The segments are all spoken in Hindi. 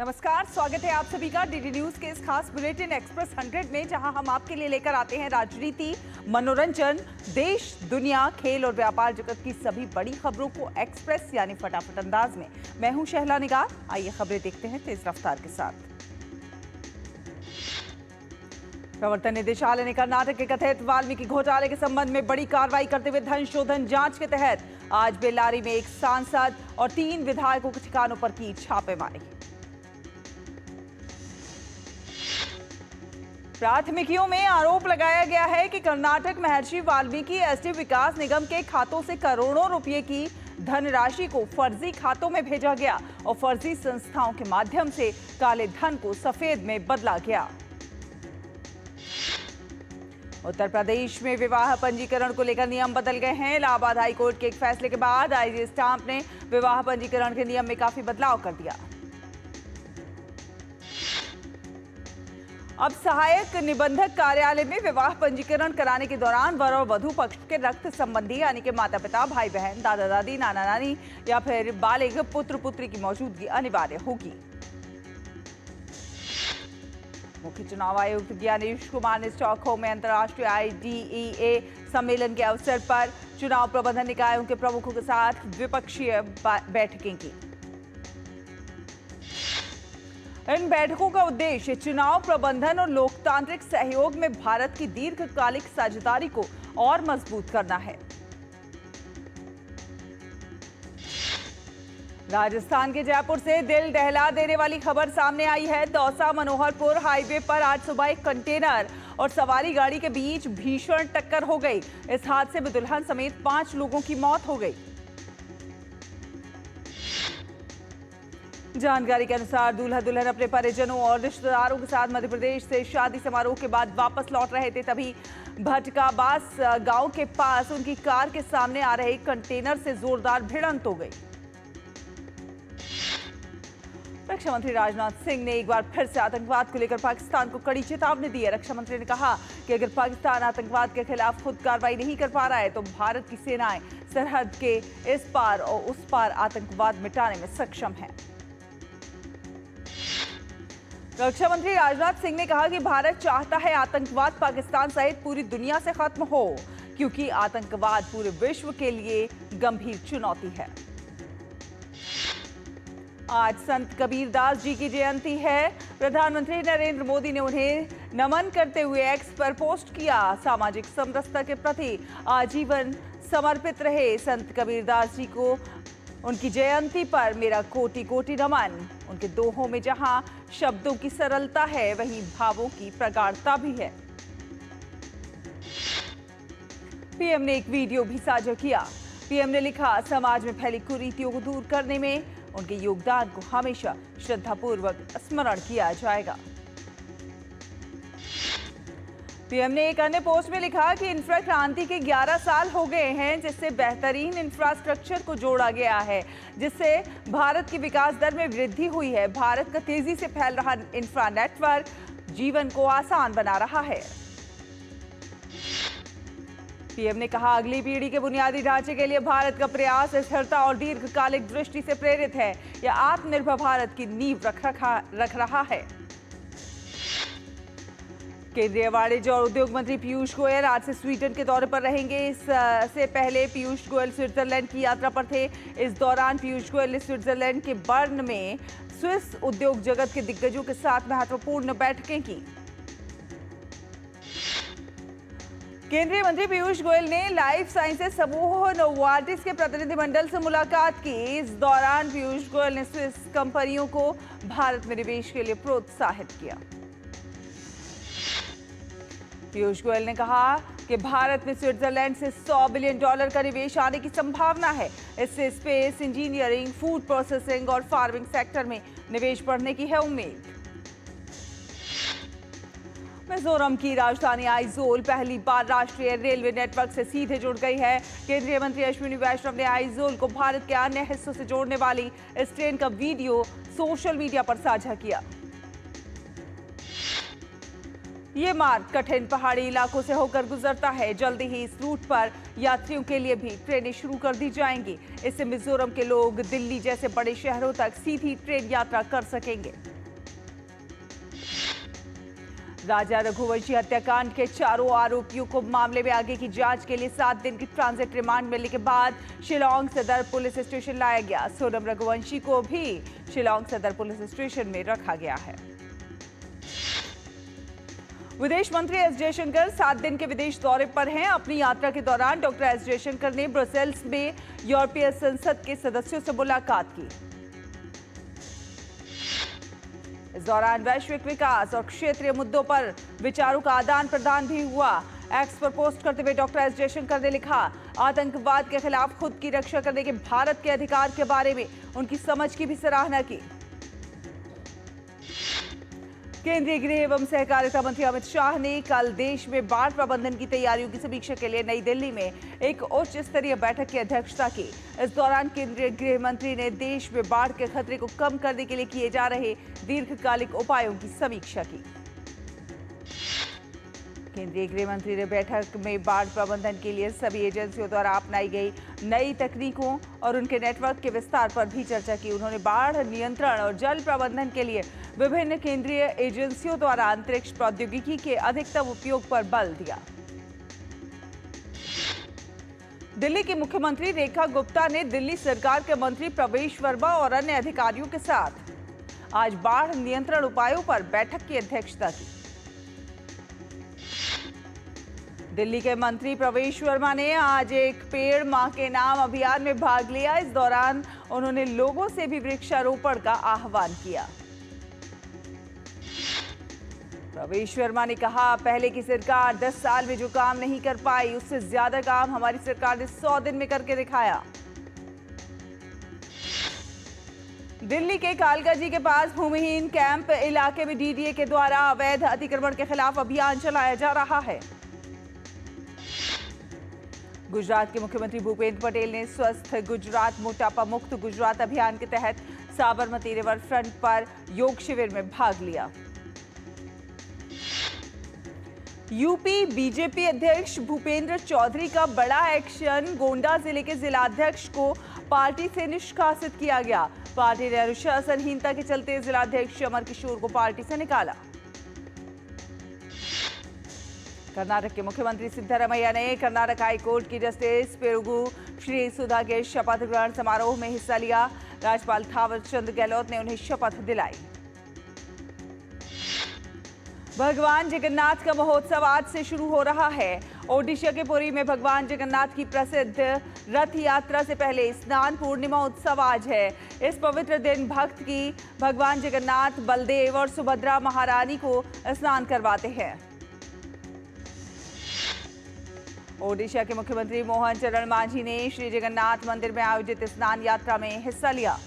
नमस्कार, स्वागत है आप सभी का डीडी न्यूज के इस खास बुलेटिन एक्सप्रेस 100 में, जहां हम आपके लिए लेकर आते हैं राजनीति, मनोरंजन, देश, दुनिया, खेल और व्यापार जगत की सभी बड़ी खबरों को एक्सप्रेस यानी फटाफट अंदाज में। मैं हूं शहला निगार। आइए खबरें देखते हैं तेज रफ्तार के साथ। प्रवर्तन निदेशालय ने कर्नाटक के कथित वाल्मीकि घोटाले के संबंध में बड़ी कार्रवाई करते हुए धन शोधन जांच के तहत आज बेल्लारी में एक सांसद और 3 विधायकों के ठिकानों पर की छापेमारी। प्राथमिकियों में आरोप लगाया गया है कि कर्नाटक महर्षि वाल्मीकि एसटी विकास निगम के खातों से करोड़ों रुपए की धनराशि को फर्जी खातों में भेजा गया और फर्जी संस्थाओं के माध्यम से काले धन को सफेद में बदला गया। उत्तर प्रदेश में विवाह पंजीकरण को लेकर नियम बदल गए हैं। इलाहाबाद हाईकोर्ट के एक फैसले के बाद आईजी स्टाम्प ने विवाह पंजीकरण के नियम में काफी बदलाव कर दिया। अब सहायक निबंधक कार्यालय में विवाह पंजीकरण कराने के दौरान वर और वधू पक्ष के रक्त संबंधी यानी कि माता पिता, भाई बहन, दादा दादी, नाना नानी या फिर बालिग पुत्र पुत्री की मौजूदगी अनिवार्य होगी। मुख्य चुनाव आयुक्त ज्ञानेश कुमार ने स्टॉकहोम में अंतर्राष्ट्रीय IDEA सम्मेलन के अवसर पर चुनाव प्रबंधन निकायों के प्रमुखों के साथ द्विपक्षीय बैठकें की। इन बैठकों का उद्देश्य चुनाव प्रबंधन और लोकतांत्रिक सहयोग में भारत की दीर्घकालिक साझेदारी को और मजबूत करना है। राजस्थान के जयपुर से दिल दहला देने वाली खबर सामने आई है। दौसा मनोहरपुर हाईवे पर आज सुबह एक कंटेनर और सवारी गाड़ी के बीच भीषण टक्कर हो गई। इस हादसे में दुल्हन समेत 5 लोगों की मौत हो गई। जानकारी के अनुसार दूल्हा दुल्हन अपने परिजनों और रिश्तेदारों के साथ मध्य प्रदेश से शादी समारोह के बाद वापस लौट रहे थे। तभी भटकाबास गांव के पास उनकी कार के सामने आ रहे कंटेनर से जोरदार भिड़ंत हो गई। रक्षा मंत्री राजनाथ सिंह ने एक बार फिर से आतंकवाद को लेकर पाकिस्तान को कड़ी चेतावनी दी है। रक्षा मंत्री ने कहा कि अगर पाकिस्तान आतंकवाद के खिलाफ खुद कार्रवाई नहीं कर पा रहा है तो भारत की सेनाएं सरहद के इस पार और उस पार आतंकवाद मिटाने में सक्षम है। रक्षा मंत्री राजनाथ सिंह ने कहा कि भारत चाहता है आतंकवाद पाकिस्तान सहित पूरी दुनिया से खत्म हो, क्योंकि आतंकवाद पूरे विश्व के लिए गंभीर चुनौती है। आज संत कबीरदास जी की जयंती है। प्रधानमंत्री नरेंद्र मोदी ने उन्हें नमन करते हुए एक्स पर पोस्ट किया। सामाजिक समरसता के प्रति आजीवन समर्पित रहे संत कबीरदास जी को उनकी जयंती पर मेरा कोटि कोटि नमन। उनके दोहों में जहां शब्दों की सरलता है, वहीं भावों की प्रगाढ़ता भी है। पीएम ने एक वीडियो भी साझा किया। पीएम ने लिखा, समाज में फैली कुरीतियों को दूर करने में उनके योगदान को हमेशा श्रद्धापूर्वक स्मरण किया जाएगा। पीएम ने एक अन्य पोस्ट में लिखा कि इंफ्रा क्रांति के 11 साल हो गए हैं, जिससे बेहतरीन इंफ्रास्ट्रक्चर को जोड़ा गया है, जिससे भारत की विकास दर में वृद्धि हुई है। भारत का तेजी से फैल रहा इंफ्रा नेटवर्क जीवन को आसान बना रहा है। पीएम ने कहा, अगली पीढ़ी के बुनियादी ढांचे के लिए भारत का प्रयास स्थिरता और दीर्घकालिक दृष्टि से प्रेरित है। यह आत्मनिर्भर भारत की नींव रख रहा है। केंद्रीय वाणिज्य और उद्योग मंत्री पीयूष गोयल आज से स्वीडन के दौरे पर रहेंगे। इससे पहले पीयूष गोयल स्विट्जरलैंड की यात्रा पर थे। इस दौरान पीयूष गोयल ने स्विट्जरलैंड के बर्न में स्विस उद्योग जगत के दिग्गजों के साथ महत्वपूर्ण बैठकें की। केंद्रीय मंत्री पीयूष गोयल ने लाइफ साइंसेज समूह नोवार्टिस के प्रतिनिधिमंडल से मुलाकात की। इस दौरान पीयूष गोयल ने स्विस कंपनियों को भारत में निवेश के लिए प्रोत्साहित किया। पीयूष गोयल ने कहा कि भारत में स्विट्जरलैंड से $100 बिलियन का निवेश आने की संभावना है। इससे स्पेस, इंजीनियरिंग, फूड प्रोसेसिंग और फार्मिंग सेक्टर में निवेश बढ़ने की है उम्मीद। मिजोरम की राजधानी आइजोल पहली बार राष्ट्रीय रेलवे नेटवर्क से सीधे जुड़ गई है। केंद्रीय मंत्री अश्विनी वैष्णव ने आइजोल को भारत के अन्य हिस्सों से जोड़ने वाली इस ट्रेन का वीडियो सोशल मीडिया पर साझा किया। ये मार्ग कठिन पहाड़ी इलाकों से होकर गुजरता है। जल्दी ही इस रूट पर यात्रियों के लिए भी ट्रेनें शुरू कर दी जाएंगी। इससे मिजोरम के लोग दिल्ली जैसे बड़े शहरों तक सीधी ट्रेन यात्रा कर सकेंगे। राजा रघुवंशी हत्याकांड के चारों आरोपियों को मामले में आगे की जांच के लिए 7 दिन की ट्रांजिट रिमांड मिलने के बाद शिलांग सदर पुलिस स्टेशन लाया गया। सोनम रघुवंशी को भी शिलांग सदर पुलिस स्टेशन में रखा गया है। विदेश मंत्री एस जयशंकर 7 दिन के विदेश दौरे पर हैं। अपनी यात्रा के दौरान डॉक्टर एस जयशंकर ने ब्रसेल्स में यूरोपीय संसद के सदस्यों से मुलाकात की। इस दौरान वैश्विक विकास और क्षेत्रीय मुद्दों पर विचारों का आदान प्रदान भी हुआ। एक्स पर पोस्ट करते हुए डॉक्टर एस जयशंकर ने लिखा, आतंकवाद के खिलाफ खुद की रक्षा करने के भारत के अधिकार के बारे में उनकी समझ की भी सराहना की। केंद्रीय गृह एवं सहकारिता मंत्री अमित शाह ने कल देश में बाढ़ प्रबंधन की तैयारियों की समीक्षा के लिए नई दिल्ली में एक उच्च स्तरीय बैठक की अध्यक्षता की। इस दौरान केंद्रीय गृह मंत्री ने देश में बाढ़ के खतरे को कम करने के लिए किए जा रहे दीर्घकालिक उपायों की समीक्षा की। केंद्रीय गृह मंत्री ने बैठक में बाढ़ प्रबंधन के लिए सभी एजेंसियों द्वारा अपनाई गई नई तकनीकों और उनके नेटवर्क के विस्तार पर भी चर्चा की। उन्होंने बाढ़ नियंत्रण और जल प्रबंधन के लिए विभिन्न केंद्रीय एजेंसियों द्वारा अंतरिक्ष प्रौद्योगिकी के अधिकतम उपयोग पर बल दिया। दिल्ली की मुख्यमंत्री रेखा गुप्ता ने दिल्ली सरकार के मंत्री प्रवेश वर्मा और अन्य अधिकारियों के साथ आज बाढ़ नियंत्रण उपायों पर बैठक की अध्यक्षता की। दिल्ली के मंत्री प्रवेश वर्मा ने आज एक पेड़ मां के नाम अभियान में भाग लिया। इस दौरान उन्होंने लोगों से भी वृक्षारोपण का आह्वान किया। प्रवेश वर्मा ने कहा, पहले की सरकार 10 साल में जो काम नहीं कर पाई, उससे ज्यादा काम हमारी सरकार ने 100 दिन में करके दिखाया। दिल्ली के कालकाजी के पास भूमिहीन कैंप इलाके में डीडीए के द्वारा अवैध अतिक्रमण के खिलाफ अभियान चलाया जा रहा है। गुजरात के मुख्यमंत्री भूपेंद्र पटेल ने स्वस्थ गुजरात मोटापा मुक्त गुजरात अभियान के तहत साबरमती रिवर फ्रंट पर योग शिविर में भाग लिया। यूपी बीजेपी अध्यक्ष भूपेंद्र चौधरी का बड़ा एक्शन, गोंडा जिले के जिलाध्यक्ष को पार्टी से निष्कासित किया गया। पार्टी ने अनुशासनहीनता के चलते जिलाध्यक्ष अमर किशोर को पार्टी से निकाला। कर्नाटक के मुख्यमंत्री सिद्धरामैया ने कर्नाटक हाईकोर्ट की जस्टिस पेरुगु श्री सुधा के शपथ ग्रहण समारोह में हिस्सा लिया। राज्यपाल थावरचंद गहलोत ने उन्हें शपथ दिलाई। भगवान जगन्नाथ का महोत्सव आज से शुरू हो रहा है। ओडिशा के पुरी में भगवान जगन्नाथ की प्रसिद्ध रथ यात्रा से पहले स्नान पूर्णिमा उत्सव आज है। इस पवित्र दिन भक्त की भगवान जगन्नाथ, बलदेव और सुभद्रा महारानी को स्नान करवाते हैं। ओडिशा के मुख्यमंत्री मोहन चरण मांझी ने श्री जगन्नाथ मंदिर में आयोजित स्नान यात्रा में हिस्सा लिया।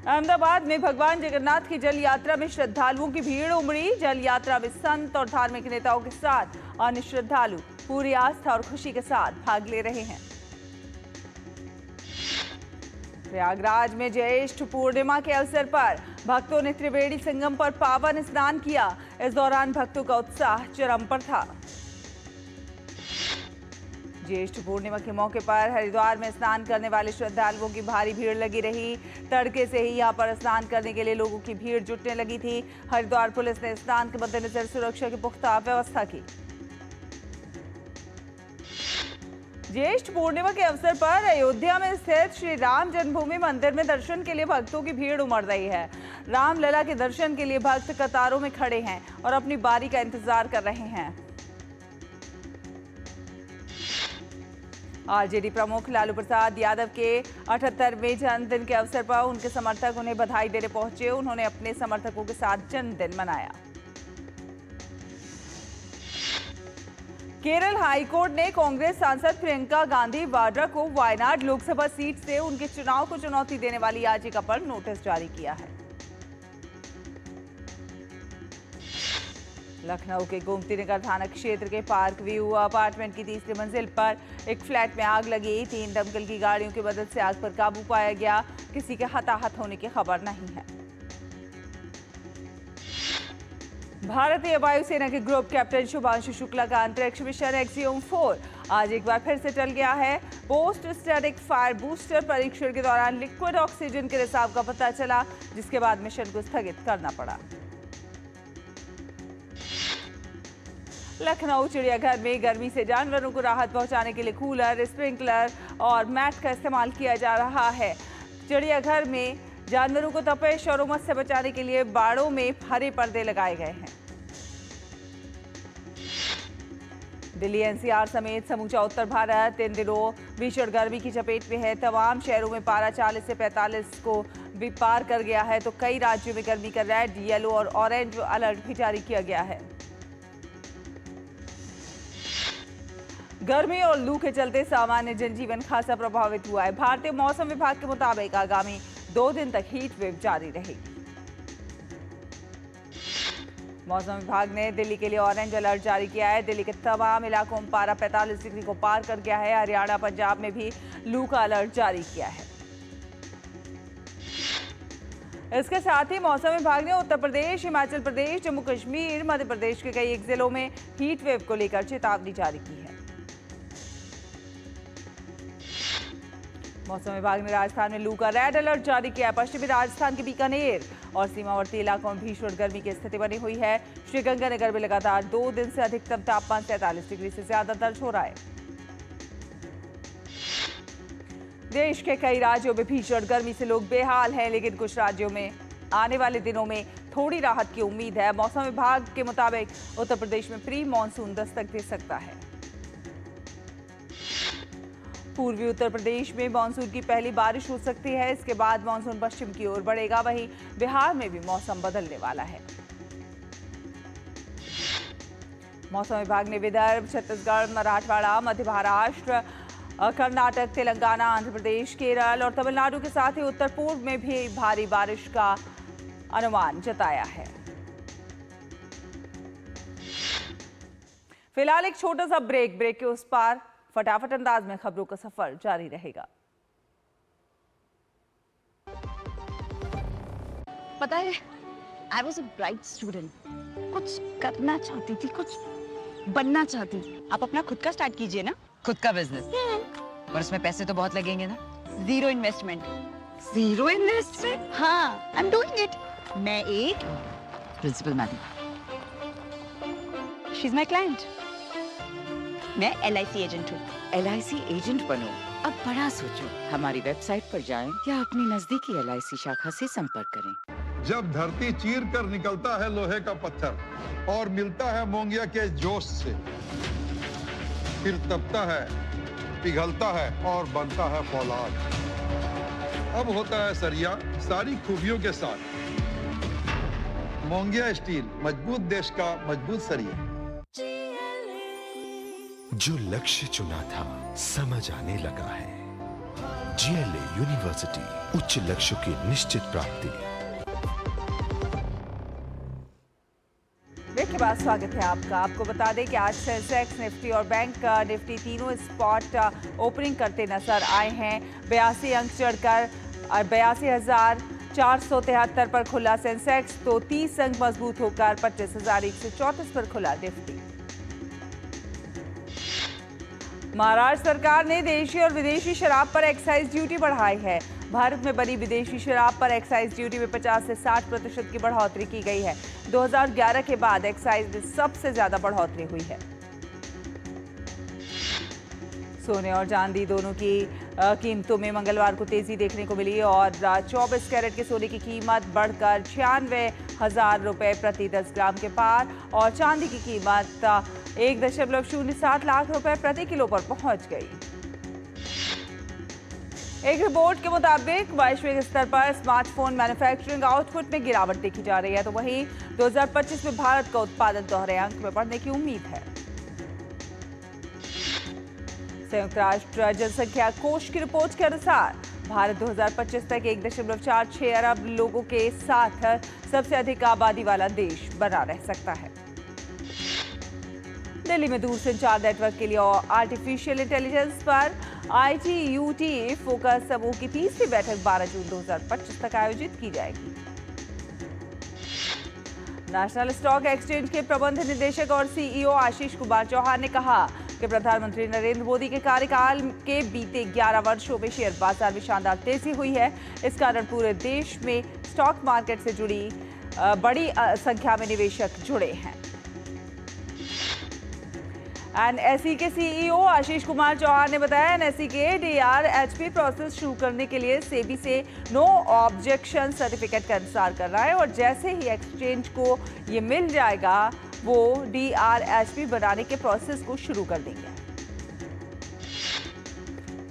अहमदाबाद में भगवान जगन्नाथ की जल यात्रा में श्रद्धालुओं की भीड़ उमड़ी। जल यात्रा में संत और धार्मिक नेताओं के साथ अन्य श्रद्धालु पूरी आस्था और खुशी के साथ भाग ले रहे हैं। प्रयागराज में ज्येष्ठ पूर्णिमा के अवसर पर भक्तों ने त्रिवेणी संगम पर पावन स्नान किया। इस दौरान भक्तों का उत्साह चरम पर था। ज्येष्ठ पूर्णिमा के मौके पर हरिद्वार में स्नान करने वाले श्रद्धालुओं की भारी भीड़ लगी रही। तड़के से ही यहां पर स्नान करने के लिए लोगों की भीड़ जुटने लगी थी। हरिद्वार पुलिस ने स्नान के मद्देनजर सुरक्षा की पुख्ता व्यवस्था की। ज्येष्ठ पूर्णिमा के अवसर पर अयोध्या में स्थित श्री राम जन्मभूमि मंदिर में दर्शन के लिए भक्तों की भीड़ उमड़ रही है। रामलला के दर्शन के लिए भक्त कतारों में खड़े हैं और अपनी बारी का इंतजार कर रहे हैं। आरजेडी प्रमुख लालू प्रसाद यादव के 78वें जन्मदिन के अवसर पर उनके समर्थक उन्हें बधाई देने पहुंचे। उन्होंने अपने समर्थकों के साथ जन्मदिन मनाया। केरल हाईकोर्ट ने कांग्रेस सांसद प्रियंका गांधी वाड्रा को वायनाड लोकसभा सीट से उनके चुनाव को चुनौती देने वाली याचिका पर नोटिस जारी किया है। लखनऊ के गोमती नगर थाना क्षेत्र के पार्क व्यू अपार्टमेंट की 3री मंजिल पर एक फ्लैट में आग लगी। 3 दमकल की गाड़ियों की मदद से आग पर काबू पाया गया। किसी के हताहत होने की खबर नहीं है। भारतीय वायुसेना के ग्रुप कैप्टन शुभांशु शुक्ला का अंतरिक्ष मिशन एक्सियोम 4 आज एक बार फिर से टल गया है। पोस्ट स्टैटिक फायर बूस्टर परीक्षण के दौरान लिक्विड ऑक्सीजन के रिसाव का पता चला, जिसके बाद मिशन को स्थगित करना पड़ा। लखनऊ चिड़ियाघर में गर्मी से जानवरों को राहत पहुंचाने के लिए कूलर, स्प्रिंकलर और मैट का इस्तेमाल किया जा रहा है। चिड़ियाघर में जानवरों को तपिश और उमस से बचाने के लिए बाड़ों में हरे पर्दे लगाए गए हैं। दिल्ली एनसीआर समेत समूचा उत्तर भारत इन दिनों भीषण गर्मी की चपेट में है। तमाम शहरों में पारा 40 से 45 को भी पार कर गया है, तो कई राज्यों में गर्मी का रेड, येलो और ऑरेंज अलर्ट भी जारी किया गया है। गर्मी और लू के चलते सामान्य जनजीवन खासा प्रभावित हुआ है। भारतीय मौसम विभाग के मुताबिक आगामी 2 दिन तक हीट वेव जारी रहेगी। मौसम विभाग ने दिल्ली के लिए ऑरेंज अलर्ट जारी किया है। दिल्ली के तमाम इलाकों में पारा 45 डिग्री को पार कर गया है। हरियाणा, पंजाब में भी लू का अलर्ट जारी किया है। इसके साथ ही मौसम विभाग ने उत्तर प्रदेश, हिमाचल प्रदेश, जम्मू कश्मीर, मध्य प्रदेश के कई एक जिलों में हीट वेव को लेकर चेतावनी जारी की है। मौसम विभाग ने राजस्थान में लू का रेड अलर्ट जारी किया है। पश्चिमी राजस्थान के बीकानेर और सीमावर्ती इलाकों में भीषण गर्मी की स्थिति बनी हुई है। श्रीगंगानगर में लगातार 2 दिन से अधिकतम तापमान 43 डिग्री से ज्यादा दर्ज हो रहा है। देश के कई राज्यों में भीषण गर्मी से लोग बेहाल हैं, लेकिन कुछ राज्यों में आने वाले दिनों में थोड़ी राहत की उम्मीद है। मौसम विभाग के मुताबिक उत्तर प्रदेश में प्री मानसून दस्तक दे सकता है। पूर्वी उत्तर प्रदेश में मानसून की पहली बारिश हो सकती है। इसके बाद मानसून पश्चिम की ओर बढ़ेगा। वहीं बिहार में भी मौसम बदलने वाला है। मौसम विभाग ने विदर्भ, छत्तीसगढ़, मराठवाड़ा, मध्य महाराष्ट्र, कर्नाटक, तेलंगाना, आंध्र प्रदेश, केरल और तमिलनाडु के साथ ही उत्तर पूर्व में भी भारी बारिश का अनुमान जताया है। फिलहाल एक छोटा सा ब्रेक के उस पार फटाफट अंदाज में खबरों का सफर जारी रहेगा। पता है, I was a bright student. कुछ करना चाहती थी, कुछ बनना चाहती थी। आप अपना खुद का स्टार्ट कीजिए ना। खुद का बिजनेस, पर उसमें पैसे तो बहुत लगेंगे ना। Zero investment. Zero investment? हाँ, आई एम डूइंग इट। मैं एक principal madam. She is my client. मैं LIC एजेंट हूँ। LIC एजेंट बनो। अब बड़ा सोचो। हमारी वेबसाइट पर जाएं या अपनी नजदीकी LIC शाखा से संपर्क करें। जब धरती चीर कर निकलता है लोहे का पत्थर और मिलता है मोंगिया के जोश से, फिर तपता है, पिघलता है और बनता है फौलाद। अब होता है सरिया सारी खूबियों के साथ। मोंगिया स्टील, मजबूत देश का मजबूत सरिया। जो लक्ष्य चुना था समझ आने लगा है। GLA यूनिवर्सिटी, उच्च लक्ष्यों की निश्चित प्राप्ति। ब्रेक के बाद स्वागत है आपका। आपको बता दें कि आज सेंसेक्स, निफ्टी और बैंक निफ्टी तीनों स्पॉट ओपनिंग करते नजर आए हैं। 82 अंक चढ़कर 82,473 पर खुला सेंसेक्स, तो 30 अंक मजबूत होकर 25,134 पर खुला निफ्टी। महाराष्ट्र सरकार ने देशी और विदेशी शराब पर एक्साइज ड्यूटी बढ़ाई है। भारत में बनी विदेशी शराब पर एक्साइज ड्यूटी में 50 से 60% की बढ़ोतरी की गई है। 2011 के बाद एक्साइज में सबसे ज्यादा बढ़ोतरी हुई है। सोने और चांदी दोनों की कीमतों में मंगलवार को तेजी देखने को मिली और 24 कैरेट के सोने की कीमत बढ़कर 96,000 रुपए प्रति 10 ग्राम के पार और चांदी की कीमत 1.07 लाख रुपए प्रति किलो पर पहुंच गई। एक रिपोर्ट के मुताबिक वैश्विक स्तर पर स्मार्टफोन मैन्युफैक्चरिंग आउटपुट में गिरावट देखी जा रही है, तो वहीं 2025 में भारत का उत्पादन दोहरे अंक में बढ़ने की उम्मीद है। संयुक्त राष्ट्र जनसंख्या कोष की रिपोर्ट के अनुसार भारत 2025 तक 1.46 अरब लोगों के साथ सबसे अधिक आबादी वाला देश बना रह सकता है। दिल्ली में दूरसंचार नेटवर्क के लिए आर्टिफिशियल इंटेलिजेंस पर ITUT फोकस समूह की तीसरी बैठक 12 जून 2025 तक आयोजित की जाएगी। नेशनल स्टॉक एक्सचेंज के प्रबंध निदेशक और CEO आशीष कुमार चौहान ने कहा कि प्रधानमंत्री नरेंद्र मोदी के कार्यकाल के बीते 11 वर्षों में शेयर बाजार में शानदार तेजी हुई है। इस कारण पूरे देश में स्टॉक मार्केट से जुड़ी बड़ी संख्या में निवेशक जुड़े हैं। एनएसई के सीईओ आशीष कुमार चौहान ने बताया एनएसई के DRHP प्रोसेस शुरू करने के लिए सेबी से नो ऑब्जेक्शन सर्टिफिकेट का इंतजार कर रहा है और जैसे ही एक्सचेंज को ये मिल जाएगा वो DRHP बनाने के प्रोसेस को शुरू कर देंगे।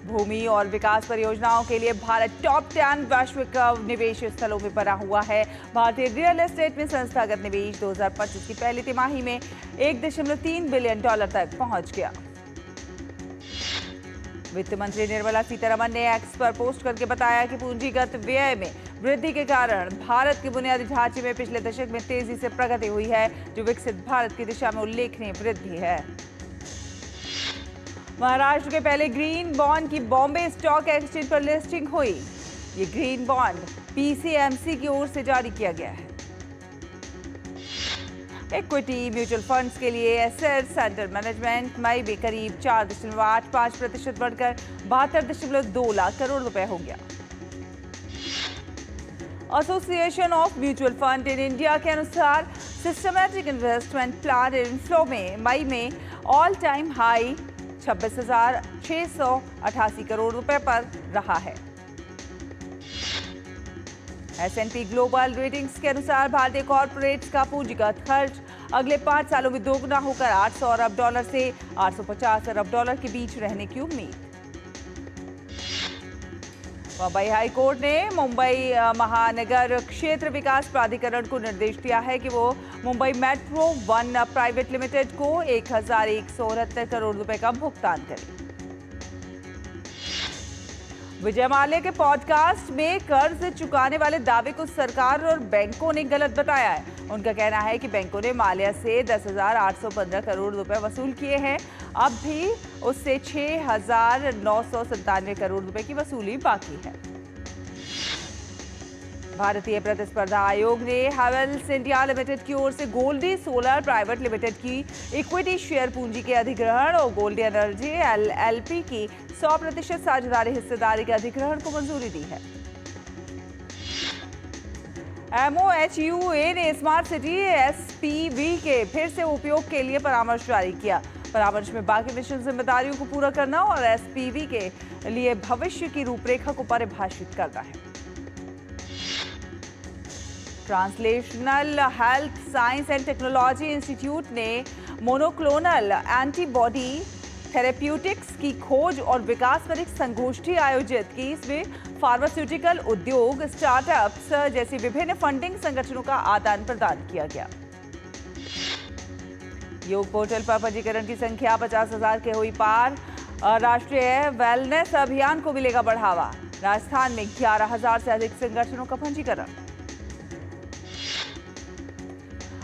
भूमि और विकास परियोजनाओं के लिए भारत टॉप 10 वैश्विक निवेश स्थलों में बना हुआ है। भारतीय रियल एस्टेट में संस्थागत निवेश 2025 की पहली तिमाही में $1.3 बिलियन तक पहुंच गया। वित्त मंत्री निर्मला सीतारमण ने एक्स पर पोस्ट करके बताया कि पूंजीगत व्यय में वृद्धि के कारण भारत के बुनियादी ढांचे में पिछले दशक में तेजी से प्रगति हुई है, जो विकसित भारत की दिशा में उल्लेखनीय वृद्धि है। महाराष्ट्र के पहले ग्रीन बॉन्ड की बॉम्बे स्टॉक एक्सचेंज पर लिस्टिंग हुई। ये ग्रीन बॉन्ड PCMC की ओर से जारी किया गया है। इक्विटी म्यूचुअल फंड्स के लिए एसेट्स अंडर मैनेजमेंट मई में करीब 4.85% बढ़कर 72.2 लाख करोड़ रुपए हो गया। Association of mutual fund in India के अनुसार सिस्टमैटिक इन्वेस्टमेंट प्लान इनफ्लो में मई में ऑल टाइम हाई 26,688 करोड़ रुपए पर रहा है। S&P ग्लोबल रेटिंग्स के अनुसार भारतीय कॉर्पोरेट्स का पूंजीगत खर्च अगले 5 सालों में दोगुना होकर $800 अरब से $850 अरब के बीच रहने की उम्मीद। मुंबई हाई कोर्ट ने मुंबई महानगर क्षेत्र विकास प्राधिकरण को निर्देश दिया है कि वो मुंबई मेट्रो 1 प्राइवेट लिमिटेड को 1,169 करोड़ रुपए का भुगतान करे। विजय माल्या के पॉडकास्ट में कर्ज चुकाने वाले दावे को सरकार और बैंकों ने गलत बताया है। उनका कहना है कि बैंकों ने माल्या से 10,815 करोड़ रुपए वसूल किए हैं। अब भी उससे 6,997 करोड़ रुपए की वसूली बाकी है। भारतीय प्रतिस्पर्धा आयोग ने हैवेल्स इंडिया लिमिटेड की ओर से गोल्डी सोलर प्राइवेट लिमिटेड की इक्विटी शेयर पूंजी के अधिग्रहण और गोल्डी एनर्जी LLP की 100% साझेदारी हिस्सेदारी के अधिग्रहण को मंजूरी दी है। MOHUA ने स्मार्ट सिटी SPV के फिर से उपयोग के लिए परामर्श जारी किया। परामर्श में बाकी मिशन जिम्मेदारियों को पूरा करना और SPV के लिए भविष्य की रूपरेखा को परिभाषित करना है। Translational health science and technology institute ने मोनोक्लोनल एंटीबॉडी थेरेप्यूटिक्स की खोज और विकास पर एक संगोष्ठी आयोजित की। इसमें फार्मास्यूटिकल उद्योग, स्टार्टअप्स जैसी विभिन्न फंडिंग संगठनों का आदान प्रदान किया गया। योग पोर्टल पर पंजीकरण की संख्या 50,000 के हुई पार। राष्ट्रीय वेलनेस अभियान को मिलेगा बढ़ावा। राजस्थान में 11,000 से अधिक संगठनों का पंजीकरण।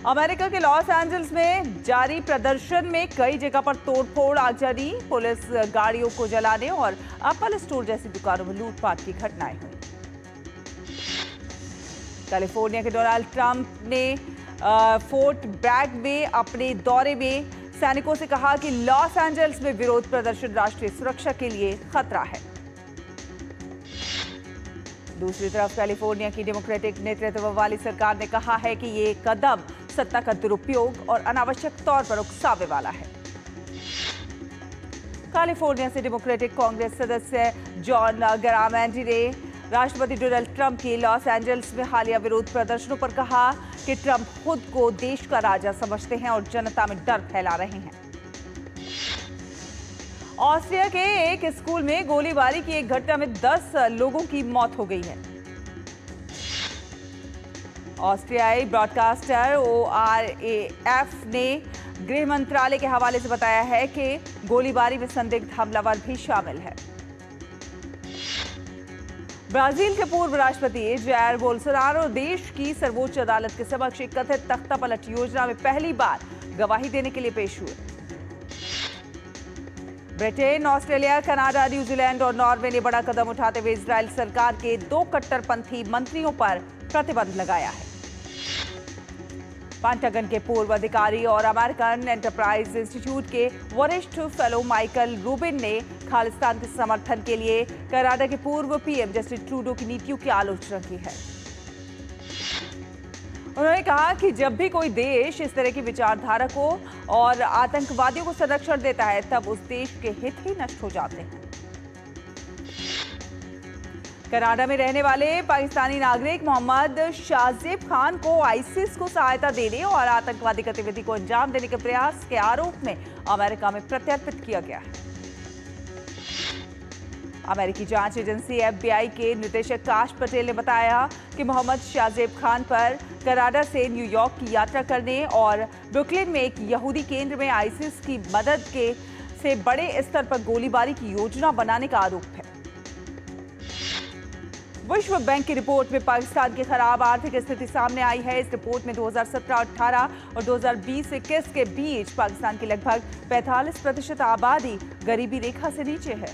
अमेरिका के लॉस एंजल्स में जारी प्रदर्शन में कई जगह पर तोड़फोड़, आगजनी, पुलिस गाड़ियों को जलाने और एप्पल स्टोर जैसी दुकानों में लूटपाट की घटनाएं हुई। कैलिफोर्निया के डोनाल्ड ट्रंप ने फोर्ट ब्रैग में अपने दौरे में सैनिकों से कहा कि लॉस एंजल्स में विरोध प्रदर्शन राष्ट्रीय सुरक्षा के लिए खतरा है। दूसरी तरफ कैलिफोर्निया की डेमोक्रेटिक नेतृत्व वाली सरकार ने कहा है कि ये कदम सत्ता का दुरुपयोग और अनावश्यक तौर पर उकसावे वाला है। कैलिफोर्निया से डेमोक्रेटिक कांग्रेस सदस्य जॉन गरामेंडी ने राष्ट्रपति डोनाल्ड ट्रंप की लॉस एंजल्स में हालिया विरोध प्रदर्शनों पर कहा कि ट्रंप खुद को देश का राजा समझते हैं और जनता में डर फैला रहे हैं। ऑस्ट्रिया के एक स्कूल में गोलीबारी की एक घटना में 10 लोगों की मौत हो गई है। ऑस्ट्रियाई ब्रॉडकास्टर ORF ने गृह मंत्रालय के हवाले से बताया है कि गोलीबारी में संदिग्ध हमलावर भी शामिल है। ब्राजील के पूर्व राष्ट्रपति जायर बोल्सोनारो देश की सर्वोच्च अदालत के समक्ष एक कथित तख्तापलट योजना में पहली बार गवाही देने के लिए पेश हुए। ब्रिटेन, ऑस्ट्रेलिया, कनाडा, न्यूजीलैंड और नॉर्वे ने बड़ा कदम उठाते हुए इजरायल सरकार के 2 कट्टरपंथी मंत्रियों पर प्रतिबंध लगाया है। पेंटागन के पूर्व अधिकारी और अमेरिकन एंटरप्राइज इंस्टीट्यूट के वरिष्ठ फेलो माइकल रूबिन ने खालिस्तान के समर्थन के लिए कनाडा के पूर्व PM जस्टिन ट्रूडो की नीतियों की आलोचना की है। उन्होंने कहा कि जब भी कोई देश इस तरह की विचारधारा को और आतंकवादियों को संरक्षण देता है तब उस देश के हित ही नष्ट हो जाते हैं। कनाडा में रहने वाले पाकिस्तानी नागरिक मोहम्मद शाहजेब खान को आईसिस को सहायता देने और आतंकवादी गतिविधि को अंजाम देने के प्रयास के आरोप में अमेरिका में प्रत्यर्पित किया गया है। अमेरिकी जांच एजेंसी FBI के निदेशक काश पटेल ने बताया कि मोहम्मद शाहजेब खान पर कनाडा से न्यूयॉर्क की यात्रा करने और ब्रुकलिन में एक यहूदी केंद्र में आईसिस की मदद से बड़े स्तर पर गोलीबारी की योजना बनाने का आरोप है। विश्व बैंक की रिपोर्ट में पाकिस्तान की खराब आर्थिक स्थिति सामने आई है। इस रिपोर्ट में 2017-18 और 2020-21 के बीच पाकिस्तान की लगभग 45% आबादी गरीबी रेखा से नीचे है।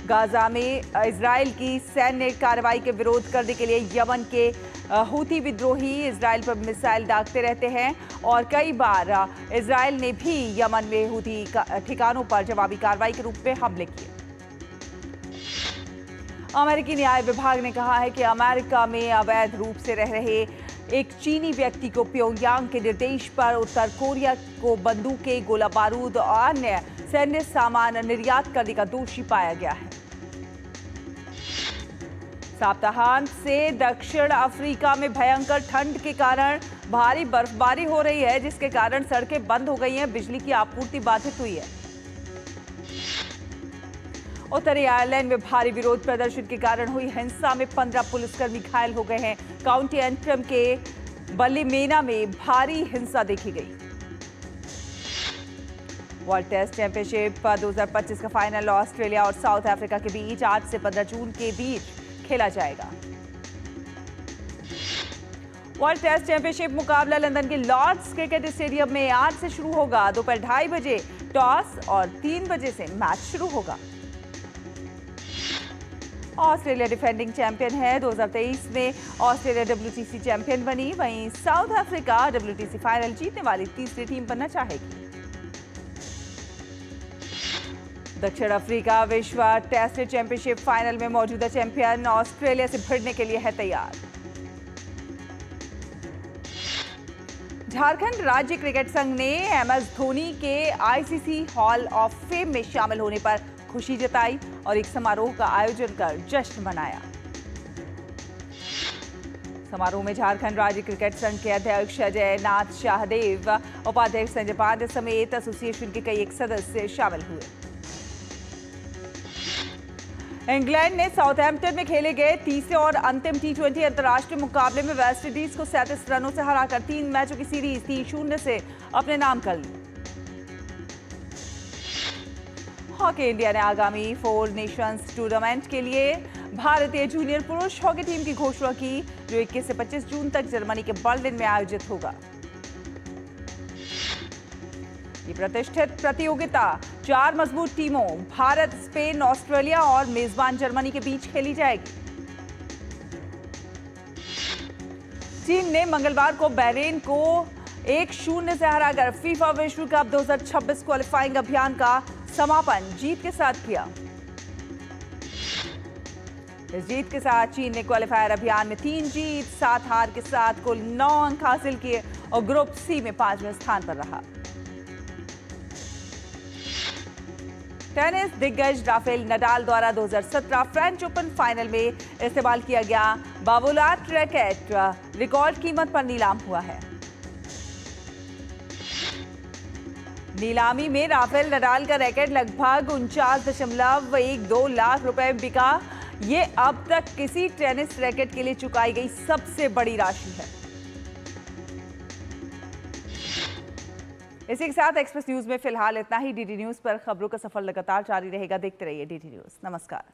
गाजा में इजराइल की सैन्य कार्रवाई के विरोध करने के लिए यमन के हूती विद्रोही इजराइल पर मिसाइल दागते रहते हैं और कई बार इजराइल ने भी यमन में हूती ठिकानों पर जवाबी कार्रवाई के रूप में हमले किए। अमेरिकी न्याय विभाग ने कहा है कि अमेरिका में अवैध रूप से रह रहे एक चीनी व्यक्ति को प्योंगयांग के निर्देश पर उत्तर कोरिया को बंदूकें, गोला बारूद और अन्य सैन्य सामान निर्यात करने का दोषी पाया गया है। सप्ताहांत से दक्षिण अफ्रीका में भयंकर ठंड के कारण भारी बर्फबारी हो रही है, जिसके कारण सड़कें बंद हो गई हैं, बिजली की आपूर्ति बाधित हुई है। उत्तरी आयरलैंड में भारी विरोध प्रदर्शन के कारण हुई हिंसा में 15 पुलिसकर्मी घायल हो गए हैं। काउंटी एंट्रम के बल्लीमेना में भारी हिंसा देखी गई। वर्ल्ड टेस्ट चैंपियनशिप 2025 का फाइनल ऑस्ट्रेलिया और साउथ अफ्रीका के बीच 8 से 15 जून के बीच खेला जाएगा। वर्ल्ड टेस्ट चैंपियनशिप मुकाबला लंदन के लॉर्ड्स क्रिकेट स्टेडियम में आज से शुरू होगा। दोपहर 2:30 बजे टॉस और 3 बजे से मैच शुरू होगा। ऑस्ट्रेलिया डिफेंडिंग चैंपियन है। 2023 में ऑस्ट्रेलिया WTC चैंपियन बनी। वहीं साउथ अफ्रीका WTC फाइनल जीतने वाली तीसरी टीम बनना चाहेगी। दक्षिण अफ्रीका विश्व टेस्ट चैंपियनशिप फाइनल में मौजूदा चैंपियन ऑस्ट्रेलिया से भिड़ने के लिए है तैयार। झारखंड राज्य क्रिकेट संघ ने MS धोनी के ICC हॉल ऑफ फेम में शामिल होने पर खुशी जताई और एक समारोह का आयोजन कर जश्न मनाया। समारोह में झारखंड राज्य क्रिकेट संघ के अध्यक्ष अजय नाथ शाहदेव, उपाध्यक्ष संजय पांडे समेत एसोसिएशन के कई एक सदस्य शामिल हुए। इंग्लैंड ने साउथहैम्पटन में खेले गए तीसरे और अंतिम T20 अंतर्राष्ट्रीय मुकाबले में वेस्टइंडीज को 37 रनों से हराकर 3 मैचों की सीरीज 3-0 से अपने नाम कर ली। हॉकी इंडिया ने आगामी 4 नेशंस टूर्नामेंट के लिए भारतीय जूनियर पुरुष हॉकी टीम की घोषणा की, जो 21 से 25 जून तक जर्मनी के बर्लिन में आयोजित होगा। ये प्रतिष्ठित प्रतियोगिता 4 मजबूत टीमों भारत, स्पेन, ऑस्ट्रेलिया और मेजबान जर्मनी के बीच खेली जाएगी। चीन ने मंगलवार को बहरीन को 1-0 से हराकर फीफा विश्व कप 2026 क्वालिफाइंग अभियान का समापन जीत के साथ किया। इस जीत के साथ चीन ने क्वालिफायर अभियान में 3 जीत 7 हार के साथ कुल 9 अंक हासिल किए और ग्रुप C में 5वें स्थान पर रहा। टेनिस दिग्गज राफेल नडाल द्वारा 2017 फ्रेंच ओपन फाइनल में इस्तेमाल किया गया बाबोलाट रैकेट रिकॉर्ड कीमत पर नीलाम हुआ है। नीलामी में राफेल नडाल का रैकेट लगभग 49.12 लाख रुपए बिका। ये अब तक किसी टेनिस रैकेट के लिए चुकाई गई सबसे बड़ी राशि है। इसी के साथ एक्सप्रेस न्यूज में फिलहाल इतना ही। DD न्यूज पर खबरों का सफर लगातार जारी रहेगा। देखते रहिए DD न्यूज। नमस्कार।